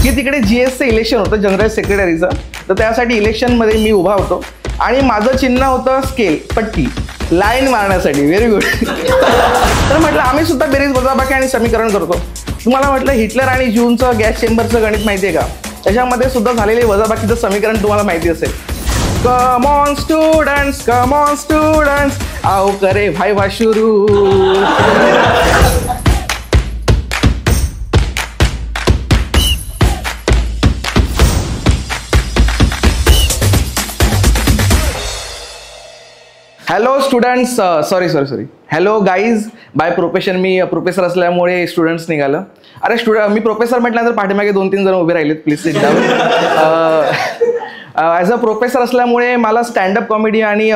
की तिकडे जीएसचं इलेक्शन होतं, जनरल सेक्रेटरीचं. तर त्यासाठी इलेक्शनमध्ये मी उभा होतो आणि माझं चिन्ह होतं स्केल, पट्टी, लाईन मारण्यासाठी. Very good. तर म्हटलं आम्ही सुद्धा बेरीज वजाबाकी आणि समीकरण करतो. तुम्हाला म्हटलं हिटलर आणि जूनचं गॅस चेंबरचं गणित माहिती आहे का? त्याच्यामध्ये सुद्धा झालेले वजाबाकीचं समीकरण तुम्हाला माहिती असेल. Come on students, come on students, आओ करे भाई वा शुरू. Hello students, sorry. Hello guys. By profession me professor असल्यामुळे स्टुडंट्स निघालं. अरे मी प्रोफेसर म्हटल्यानंतर पाठीमागे 2-3 जण उभे राहिलेत, please sit down. As a professor असल्यामुळे मला स्टँडअप कॉमेडी आणि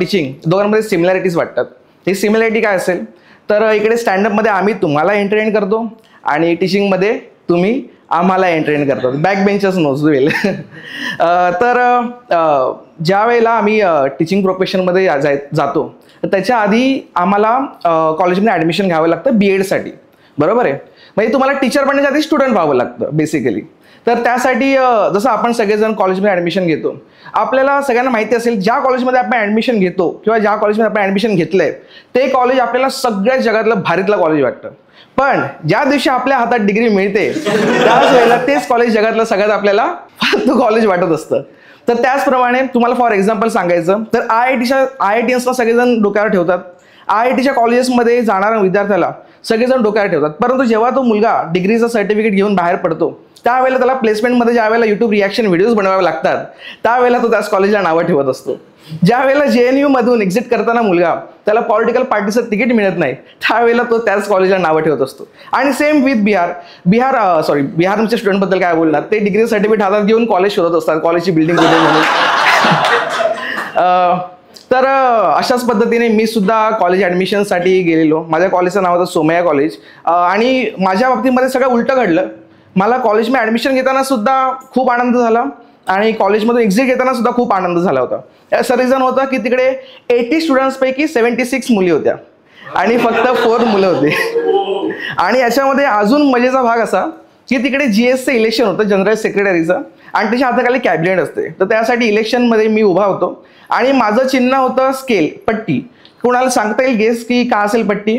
टीचिंग दोघांमध्ये सिमिलॅरिटीज वाटतात. ही सिमिलॅरिटी काय असेल तर इकडे स्टँडअपमध्ये आम्ही तुम्हाला एंटरटेन करतो आणि टीचिंगमध्ये तुम्ही आम्हाला एंटरटेन करतो. बॅक बेंचर्स नोज वेल. तर ज्या वेळेला आम्ही टीचिंग प्रोफेशनमध्ये जातो तर त्याच्या आधी आम्हाला कॉलेजमध्ये ॲडमिशन घ्यावं लागतं BEdसाठी. बरोबर आहे. म्हणजे तुम्हाला टीचर बनण्याच्या आधी स्टुडंट व्हावं लागतं बेसिकली. तर त्यासाठी जसं आपण सगळेजण कॉलेजमध्ये ॲडमिशन घेतो, आपल्याला सगळ्यांना माहिती असेल ज्या कॉलेजमध्ये आपण ॲडमिशन घेतो किंवा ज्या कॉलेजमध्ये आपण ॲडमिशन घेतलं आहे ते कॉलेज आपल्याला सगळ्या जगातलं भारीतलं कॉलेज वाटतं. पण ज्या दिवशी आपल्या हातात डिग्री मिळते त्याच वेळेला तेच कॉलेज जगातलं सगळ्यात आपल्याला फालतू कॉलेज वाटत असतं. तर त्याचप्रमाणे तुम्हाला फॉर एक्झाम्पल सांगायचं तर IITsला सगळेजण डोक्यावर ठेवतात. IITच्या कॉलेजेसमध्ये जाणाऱ्या विद्यार्थ्याला सगळेजण डोक्यावर ठेवतात. परंतु जेव्हा तो मुलगा डिग्रीचं सर्टिफिकेट घेऊन बाहेर पडतो त्यावेळेला त्याला प्लेसमेंटमध्ये ज्या वेळेला यूट्यूब रिॲक्शन व्हिडिओज बनवावे लागतात त्यावेळेला तो त्याच कॉलेजला नावं ठेवत असतो. ज्या वेळेला JNU मधून एक्झिट करताना मुलगा त्याला पॉलिटिकल पार्टीचं तिकीट मिळत नाही त्यावेळेला तो त्याच कॉलेजला नावं ठेवत असतो. आणि सेम विथ बिहारच्या स्टुडंटबद्दल काय बोलणार, ते डिग्री सर्टिफिकेट हातात घेऊन कॉलेज शोधत असतात, कॉलेजची बिल्डिंग म्हणून. तर अशाच पद्धतीने मी सुद्धा कॉलेज ॲडमिशनसाठी गेलेलो. माझ्या कॉलेजचं नाव होतं सोमय्या कॉलेज. आणि माझ्या बाबतीमध्ये सगळं उलटं घडलं. मला कॉलेजमध्ये ॲडमिशन घेताना सुद्धा खूप आनंद झाला आणि कॉलेजमधून एक्झिट घेताना सुद्धा खूप आनंद झाला होता. याचं रिझन होतं की तिकडे 80 स्टुडंट्सपैकी 76 मुली होत्या आणि फक्त 4 मुलं होते. आणि याच्यामध्ये अजून मजेचा भाग असा की तिकडे GSचं इलेक्शन होतं, जनरल सेक्रेटरीचं, आणि त्याच्या हाताखाली कॅबिनेट असते. तर त्यासाठी इलेक्शनमध्ये मी उभा होतो आणि माझं चिन्ह होतं स्केल, पट्टी. कोणाला सांगता येईल गेस की का असेल पट्टी?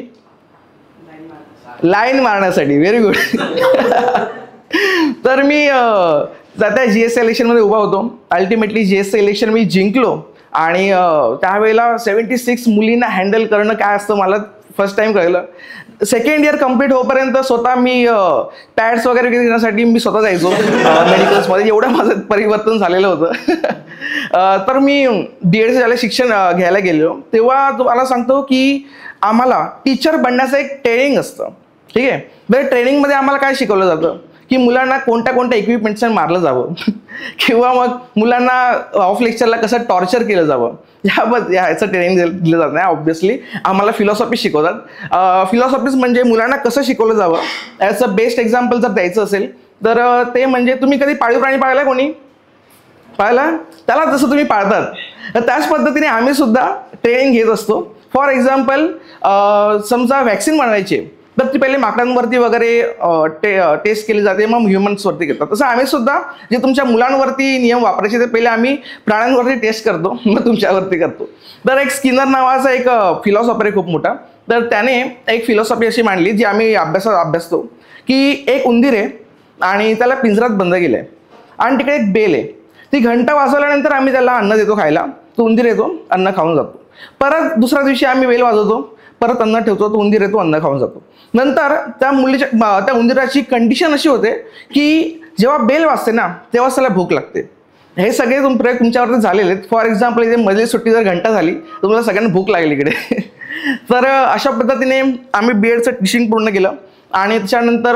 लाईन मारण्यासाठी. Very good. तर मी त्या GS इलेक्शनमध्ये उभा होतो. अल्टिमेटली GSचं इलेक्शन मी जिंकलो आणि त्यावेळेला 76 मुलींना हँडल करणं काय असतं मला फर्स्ट टाइम कळलं. सेकंड इयर कम्प्लीट होईपर्यंत स्वतः मी पॅड्स वगैरे घेण्यासाठी मी स्वतः जायचो मेडिकल्समध्ये. एवढं माझं परिवर्तन झालेलं होतं. तर मी BEdचं ज्याला शिक्षण घ्यायला गेलो तेव्हा तुम्हाला सांगतो की आम्हाला टीचर बनण्याचं एक ट्रेनिंग असतं. ठीक आहे. बरं, ट्रेनिंगमध्ये आम्हाला काय शिकवलं जातं की मुलांना कोणत्या इक्विपमेंट्सने मारलं जावं किंवा मग मुलांना ऑफ लेक्चरला कसं टॉर्चर केलं जावं याचं ट्रेनिंग दिलं जात नाही. ऑब्व्हियसली आम्हाला फिलॉसॉफी शिकवतात. फिलॉसॉफीज म्हणजे मुलांना कसं शिकवलं जावं. याचं बेस्ट एक्झाम्पल जर द्यायचं असेल तर ते म्हणजे तुम्ही कधी पाळीव प्राणी पाळला? कोणी पाळला? त्याला जसं तुम्ही पाळतात तर त्याच पद्धतीने आम्ही सुद्धा ट्रेनिंग घेत असतो. फॉर एक्झाम्पल समजा व्हॅक्सिन बनवायची तर ती पहिले माकडांवरती वगैरे टेस्ट केली जाते, मग ह्युमन्सवरती घेतात. तसं आम्ही सुद्धा जे तुमच्या मुलांवरती नियम वापरायचे ते पहिले आम्ही प्राण्यांवरती टेस्ट करतो, मग तुमच्यावरती करतो. तर एक स्किनर नावाचा एक फिलॉसॉफर आहे खूप मोठा. तर त्याने एक फिलॉसॉफी अशी मांडली जी आम्ही अभ्यासतो की एक उंदीर आहे आणि त्याला पिंजरात बंद केलं आहे आणि तिकडे एक बेल आहे. ती घंटा वाजवल्यानंतर आम्ही त्याला अन्न देतो खायला, तो उंदीर येतो, अन्न खाऊन जातो. परत दुसऱ्या दिवशी आम्ही बेल वाजवतो, परत अन्न ठेवतो, तो उंदीर येतो, अन्न खाऊन जातो. नंतर त्या उंदीराची कंडिशन अशी होते की जेव्हा बेल वाजते ना तेव्हा त्याला भूक लागते. हे सगळे प्रयोग तुमच्यावरती झालेले आहेत. फॉर एक्झाम्पल इथे मधली सुट्टी जर घंटा झाली तर तुम्हाला सगळ्यांना भूक लागली इकडे. तर अशा पद्धतीने आम्ही BEdचं टीचिंग पूर्ण केलं आणि त्याच्यानंतर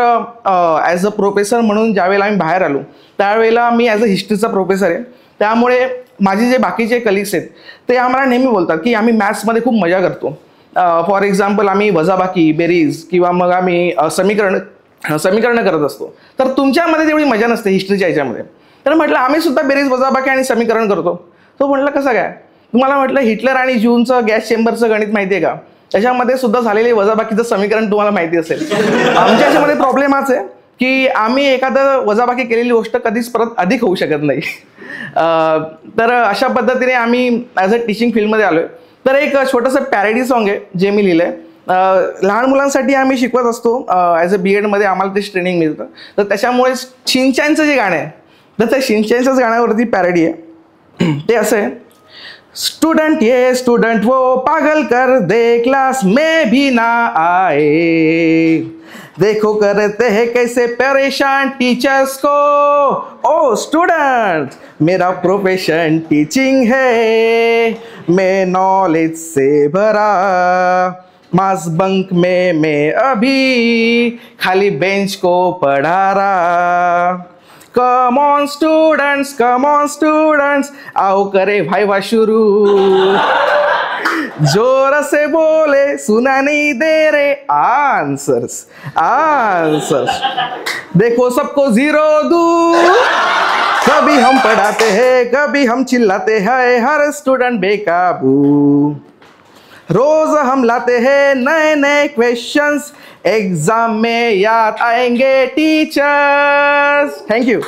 ॲज अ प्रोफेसर म्हणून ज्यावेळेला आम्ही बाहेर आलो त्यावेळेला मी ॲज अ हिस्ट्रीचा प्रोफेसर आहे. त्यामुळे माझे जे बाकीचे कलिग्स आहेत ते आम्हाला नेहमी बोलतात की आम्ही मॅथ्समध्ये खूप मजा करतो. फॉर एक्झाम्पल आम्ही वजाबाकी, बेरीज किंवा मग आम्ही समीकरणं करत असतो. तर तुमच्यामध्ये तेवढी मजा नसते हिस्ट्रीच्या ह्याच्यामध्ये. तर म्हटलं आम्ही सुद्धा बेरीज, वजाबाकी आणि समीकरण करतो. तो म्हटलं कसं काय? तुम्हाला म्हटलं हिटलर आणि जूनचं गॅस चेंबरचं गणित माहिती आहे का? त्याच्यामध्ये सुद्धा झालेले वजाबाकीचं समीकरण तुम्हाला माहिती असेल. आमच्या ह्याच्यामध्ये प्रॉब्लेम हाच आहे की आम्ही एखादं वजाबाकी केलेली गोष्ट कधीच परत अधिक होऊ शकत नाही. तर अशा पद्धतीने आम्ही ॲज अ टीचिंग फील्डमध्ये आलो आहे. तर एक छोटंसं पॅरेडी सॉन्ग आहे जे मी लिहिलं आहे. लहान मुलांसाठी आम्ही शिकवत असतो ॲज अ BEdमध्ये आम्हाला तेच ट्रेनिंग मिळतं. तर त्याच्यामुळे शिनचॅनचं जे गाणं आहे तर त्या शिनचॅनच्याच गाण्यावरती पॅरेडी आहे. ते असं आहे, स्टूडेंट ये स्टूडेंट वो पागल कर दे क्लास में भी ना आए, देखो करते हैं कैसे परेशान टीचर्स को. ओ स्टूडेंट मेरा प्रोफेशन टीचिंग है, मैं नॉलेज से भरा, मास बंक में मैं अभी खाली बेंच को पढ़ा रहा. कम ऑन स्टूडेंट्स आओ करे भाईवा शुरू, जोर से बोले सुना नहीं दे रे आंसर्स, देखो सबको 0 दूर. कभी हम पढ़ाते हैं कभी हम चिल्लाते हैं, हर स्टूडेंट बेकाबू. रोज हम लाते हैं नए नए क्वेश्चंस, एग्जाम में याद आएंगे टीचर्स. Thank you.